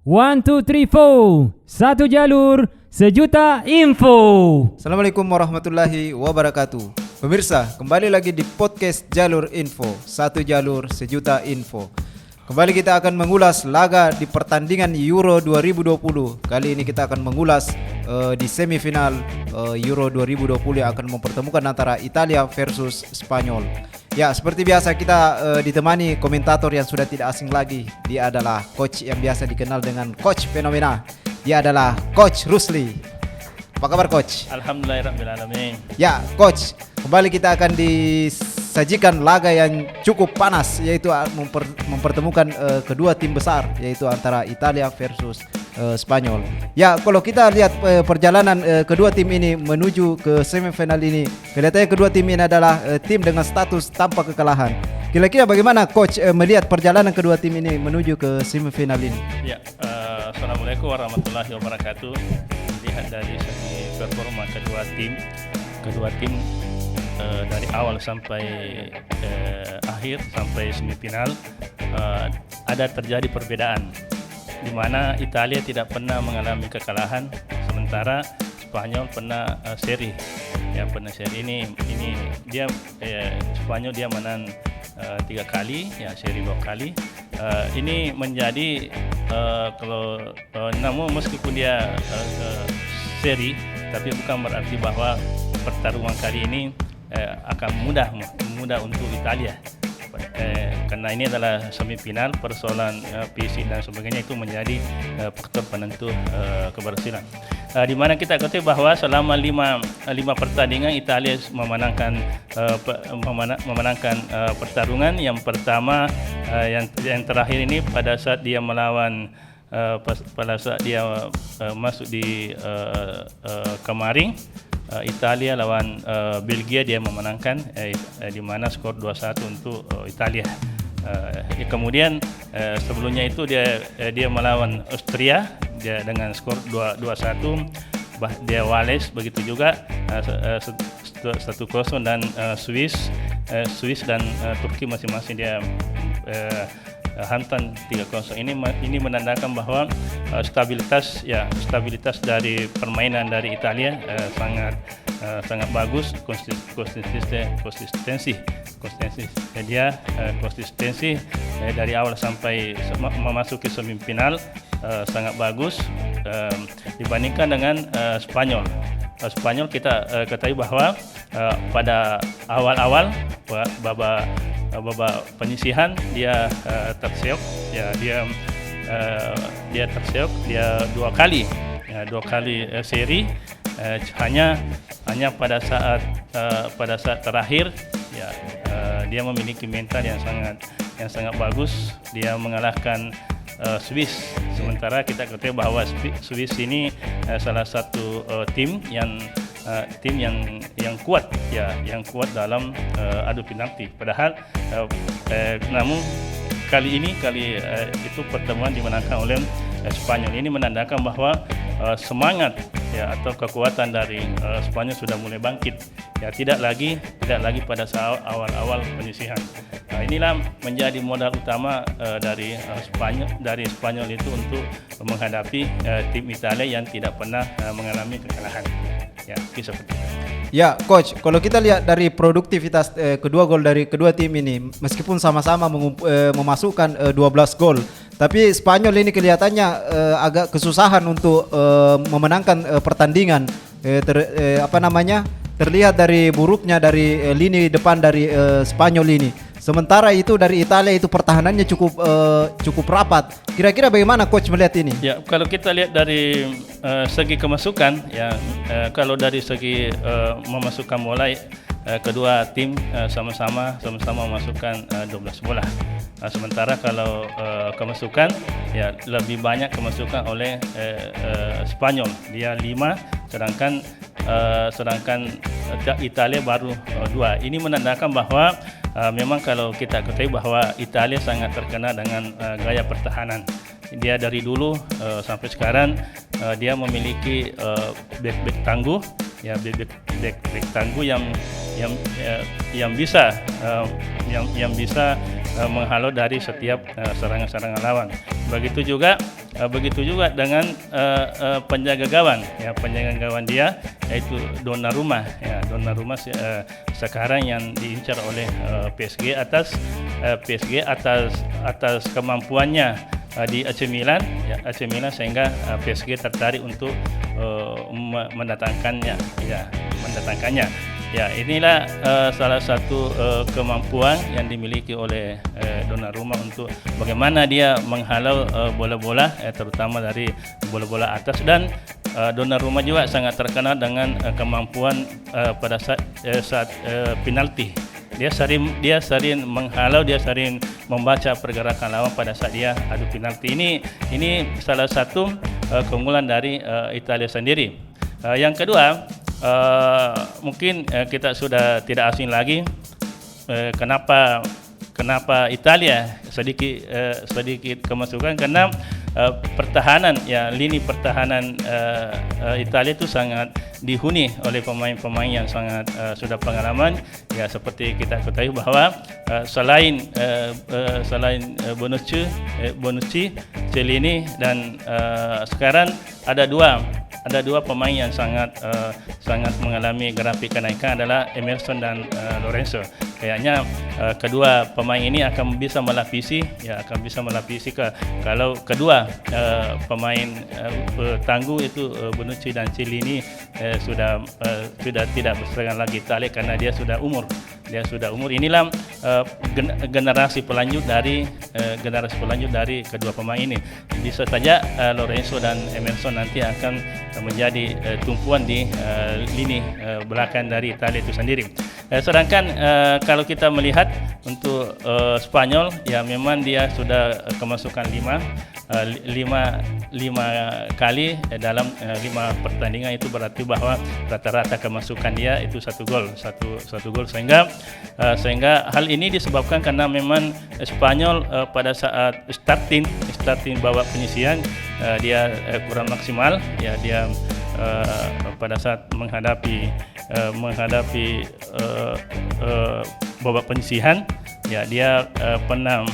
One, two, three, four. Satu jalur, sejuta info. Assalamualaikum warahmatullahi wabarakatuh. Pemirsa, kembali lagi di podcast Jalur Info. Satu jalur, sejuta info. Kembali kita akan mengulas laga di pertandingan Euro 2020. Kali ini kita akan mengulas di semifinal Euro 2020 yang akan mempertemukan antara Italia versus Spanyol. Ya, seperti biasa kita ditemani komentator yang sudah tidak asing lagi. Dia adalah coach yang biasa dikenal dengan coach fenomena. Dia adalah Coach Rusli. Apa kabar coach? Alhamdulillahirrahmanirrahim. Ya, coach, kembali kita akan disajikan laga yang cukup panas, yaitu mempertemukan kedua tim besar, yaitu antara Italia versus Spanyol. Ya, kalau kita lihat perjalanan kedua tim ini menuju ke semifinal ini, kelihatannya kedua tim ini adalah tim dengan status tanpa kekalahan. Kira-kira bagaimana coach melihat perjalanan kedua tim ini menuju ke semifinal ini? Ya, Assalamualaikum warahmatullahi wabarakatuh. Lihat dari segi performa kedua tim dari awal sampai akhir sampai semifinal ada terjadi perbedaan, di mana Italia tidak pernah mengalami kekalahan, sementara Spanyol pernah seri. Ya, pernah seri ini dia Spanyol dia menang 3 kali, ya seri 2 kali. Ini menjadi namun meskipun dia seri, tapi bukan berarti bahwa pertarungan kali ini akan mudah untuk Italia. Karena ini adalah semifinal, persoalan fisik dan sebagainya itu menjadi faktor penentu keberhasilan. Di mana kita ketahui bahwa selama lima pertandingan Italia memenangkan pertarungan. Yang pertama yang terakhir ini pada saat dia melawan masuk di kemarin Italia lawan Belgia, dia memenangkan di mana skor 2-1 untuk Italia. Kemudian sebelumnya itu dia melawan Austria dia dengan skor 2-1. Dia Wales begitu juga 1-0, dan Swiss dan Turki masing-masing dia hantam 3-0. Ini menandakan bahwa stabilitas dari permainan dari Italia sangat bagus, konsistensi dari awal sampai memasuki semifinal sangat bagus dibandingkan dengan Spanyol. Spanyol kita ketahui bahwa pada awal babak penyisihan dia terseok, ya dia terseok, dia dua kali seri, hanya pada saat terakhir ya dia memiliki mental yang sangat bagus. Dia mengalahkan Swiss. Sementara kita ketahui bahwa Swiss ini salah satu tim yang kuat, ya, yang kuat dalam adu penalti. Padahal namun kali itu pertemuan dimenangkan oleh Spanyol. Ini menandakan bahwa semangat ya atau kekuatan dari Spanyol sudah mulai bangkit. Ya, tidak lagi pada saat awal penyisihan. Nah, inilah menjadi modal utama dari Spanyol itu untuk menghadapi tim Italia yang tidak pernah mengalami kekalahan. Ya, seperti itu. Ya, coach, kalau kita lihat dari produktivitas kedua gol dari kedua tim ini, meskipun sama-sama memasukkan 12 gol, tapi Spanyol ini kelihatannya agak kesusahan untuk memenangkan pertandingan. Terlihat dari buruknya dari lini depan dari Spanyol ini. Sementara itu dari Italia itu pertahanannya cukup rapat. Kira-kira bagaimana coach melihat ini? Ya, kalau kita lihat dari segi kemasukan, ya kalau dari segi memasukkan bola, kedua tim sama-sama memasukkan 12 bola. Sementara kalau kemasukan, ya lebih banyak kemasukan oleh Spanyol, dia 5, sedangkan Italia baru 2. Ini menandakan bahwa memang kalau kita ketahui bahwa Italia sangat terkenal dengan gaya pertahanan. Dia dari dulu sampai sekarang dia memiliki back tangguh, ya back tangguh yang bisa menghalau dari setiap serangan-serangan lawan. Begitu juga begitu juga dengan penjaga gawang, ya penjaga gawang dia yaitu Donnarumma, ya Donnarumma sekarang yang diincar oleh PSG atas kemampuannya di AC Milan, ya AC Milan, sehingga PSG tertarik untuk mendatangkannya. Ya, inilah salah satu kemampuan yang dimiliki oleh Donnarumma untuk bagaimana dia menghalau bola-bola, terutama dari bola-bola atas. Dan Donnarumma juga sangat terkenal dengan kemampuan pada saat penalti. Dia sering menghalau, dia sering membaca pergerakan lawan pada saat dia adu penalti. Ini salah satu keunggulan dari Italia sendiri. Yang kedua, mungkin kita sudah tidak asing lagi kenapa Italia sedikit kemasukan, karena pertahanan, ya lini pertahanan Italia itu sangat dihuni oleh pemain-pemain yang sangat sudah pengalaman, ya seperti kita ketahui bahwa selain Bonucci, Chiellini, dan sekarang ada dua pemain yang sangat mengalami grafik kenaikan, adalah Emerson dan Lorenzo. Kayaknya kedua pemain ini akan bisa melapisi kalau kedua pemain tangguh itu Bonucci dan Chiellini sudah tidak berseragam lagi Italia karena dia sudah umur. Inilah generasi pelanjut dari kedua pemain ini. Bisa saja Lorenzo dan Emerson nanti akan menjadi tumpuan di lini belakang dari Italia itu sendiri. Sedangkan kalau kita melihat untuk Spanyol, ya memang dia sudah kemasukan 5 kali dalam 5 pertandingan. Itu berarti bahwa rata-rata kemasukan dia itu satu gol, sehingga hal ini disebabkan karena memang Spanyol pada saat starting babak penyisihan dia kurang maksimal, ya dia pada saat menghadapi babak penyisihan, ya dia pernah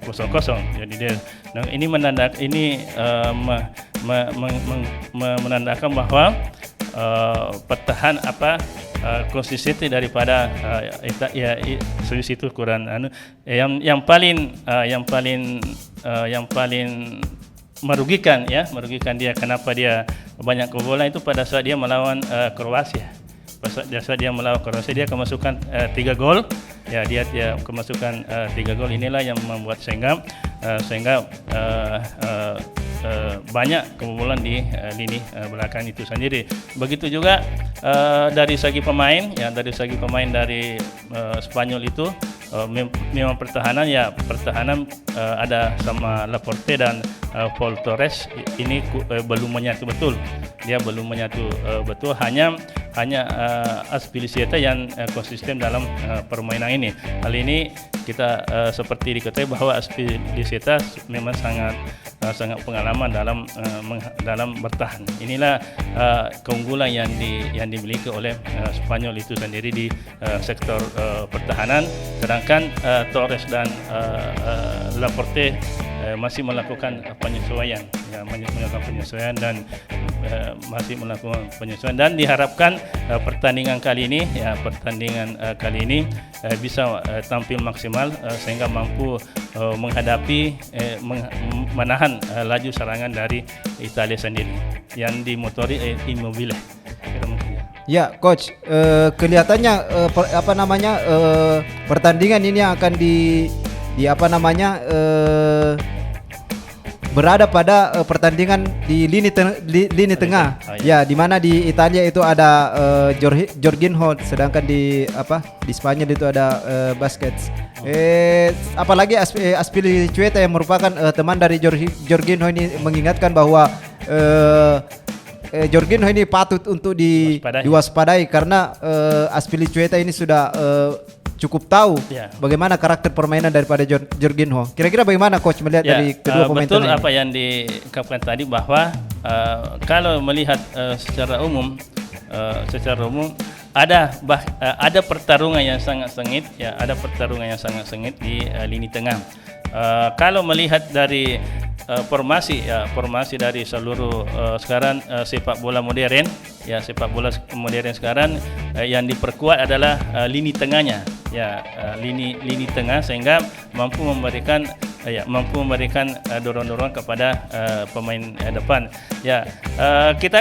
0-0. Jadi dia ini menandakan bahwa konsistensi daripada Swiss itu kurang yang paling merugikan dia. Kenapa dia banyak kebobolan itu pada saat dia melawan Kroasia. Pada saat dia melawan Kroasia dia kemasukan 3 gol. Ya, dia kemasukan 3 gol. Inilah yang membuat sehingga banyak kebobolan di lini belakang itu sendiri. Begitu juga dari segi pemain, dari Spanyol itu memang pertahanan ada sama Laporte dan Paul Torres ini belum menyatu betul. Dia belum menyatu betul. Hanya Azpilicueta yang konsisten dalam permainan ini. Hal ini kita seperti diketahui bahwa Azpilicueta memang sangat pengalaman dalam bertahan. Inilah keunggulan yang dimiliki oleh Spanyol itu sendiri di sektor pertahanan. Sedangkan Torres dan Laporte masih melakukan penyesuaian, dan diharapkan pertandingan kali ini bisa tampil maksimal sehingga mampu menghadapi menahan laju serangan dari Italia sendiri yang dimotori Immobile. Ya, coach, kelihatannya pertandingan ini akan berada pada pertandingan di lini tengah. Ya, di mana di Italia itu ada Jorginho, sedangkan di Spanyol itu ada Busquets. Apalagi Azpilicueta yang merupakan teman dari Jorginho ini mengingatkan bahwa Jorginho ini patut untuk diwaspadai karena Azpilicueta ini sudah cukup tahu bagaimana karakter permainan daripada Jorginho. Kira-kira bagaimana coach melihat dari kedua pemain betul ini? Apa yang dikatakan tadi bahwa kalau melihat secara umum ada pertarungan yang sangat sengit, di lini tengah. Kalau melihat dari formasi dari seluruh sekarang sepak bola modern, sepak bola modern sekarang yang diperkuat adalah lini tengahnya, lini tengah, sehingga mampu memberikan dorong-dorong kepada pemain depan. Kita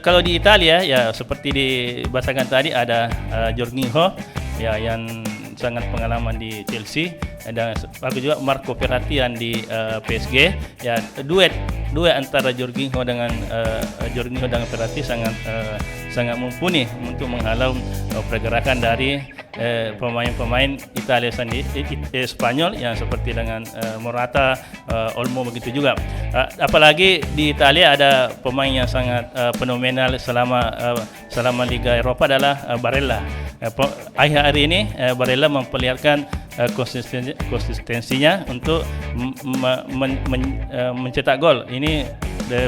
kalau di Italia seperti dibahasakan tadi ada Jorginho yang sangat pengalaman di Chelsea, dan aku juga Marco Verratti yang di PSG. Duet antara Jorginho dengan Verratti sangat mumpuni untuk menghalau pergerakan dari pemain-pemain Italia sendiri, Spanyol yang seperti dengan Morata, Olmo, begitu juga. Apalagi di Italia ada pemain yang sangat fenomenal selama Liga Eropa adalah Barella. Akhir hari ini Barella memperlihatkan konsistensinya untuk mencetak gol. Ini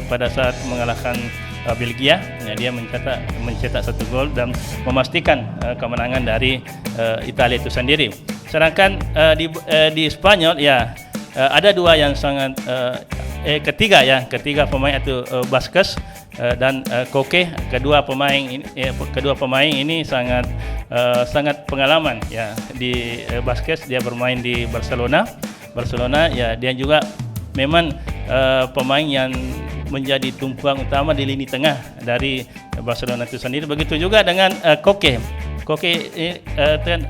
pada saat mengalahkan Belgia, dia mencetak 1 gol dan memastikan kemenangan dari Italia itu sendiri. Sedangkan di Spanyol ada 2 yang sangat ketiga pemain itu Vázquez dan Koke. Kedua pemain ini sangat pengalaman di Vázquez. Dia bermain di Barcelona, dia juga memang pemain yang menjadi tumpuan utama di lini tengah dari Barcelona itu sendiri. Begitu juga dengan Koke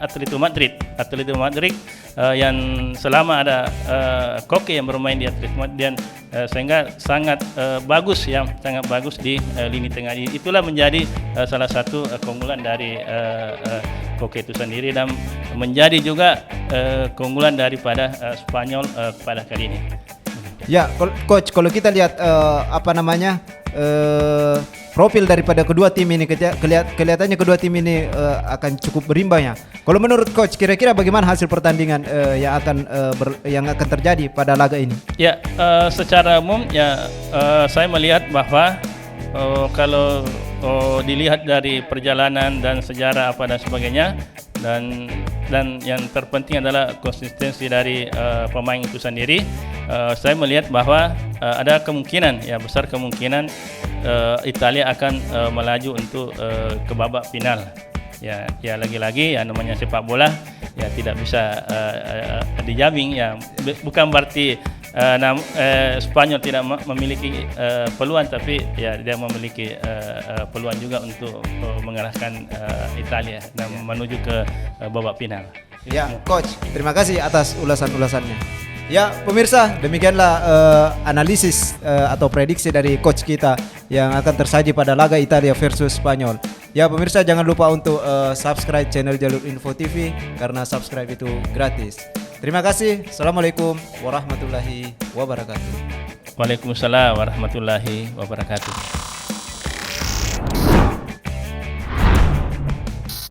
Atletico Madrid yang selama ada Koke yang bermain di Atletico Madrid, dan sehingga sangat bagus di lini tengah. Itulah menjadi salah satu keunggulan dari Koke itu sendiri, dan menjadi juga keunggulan daripada Spanyol pada kali ini. Ya, coach, kalau kita lihat profil daripada kedua tim ini, kelihatannya kedua tim ini akan cukup berimbang ya. Kalau menurut coach, kira-kira bagaimana hasil pertandingan yang akan terjadi pada laga ini? Secara umum saya melihat bahwa kalau dilihat dari perjalanan dan sejarah apa dan sebagainya, dan yang terpenting adalah konsistensi dari pemain itu sendiri, saya melihat bahwa ada besar kemungkinan Italia akan melaju untuk ke babak final. Lagi-lagi namanya sepak bola tidak bisa dijamin, bukan berarti Spanyol tidak memiliki peluang, tapi dia memiliki peluang juga untuk mengalahkan Italia dan menuju ke babak final. Ya, coach, terima kasih atas ulasan-ulasannya. Ya, pemirsa, demikianlah analisis atau prediksi dari coach kita yang akan tersaji pada laga Italia versus Spanyol. Ya, pemirsa, jangan lupa untuk subscribe channel Jalur Info TV karena subscribe itu gratis. Terima kasih. Assalamualaikum warahmatullahi wabarakatuh. Waalaikumsalam warahmatullahi wabarakatuh.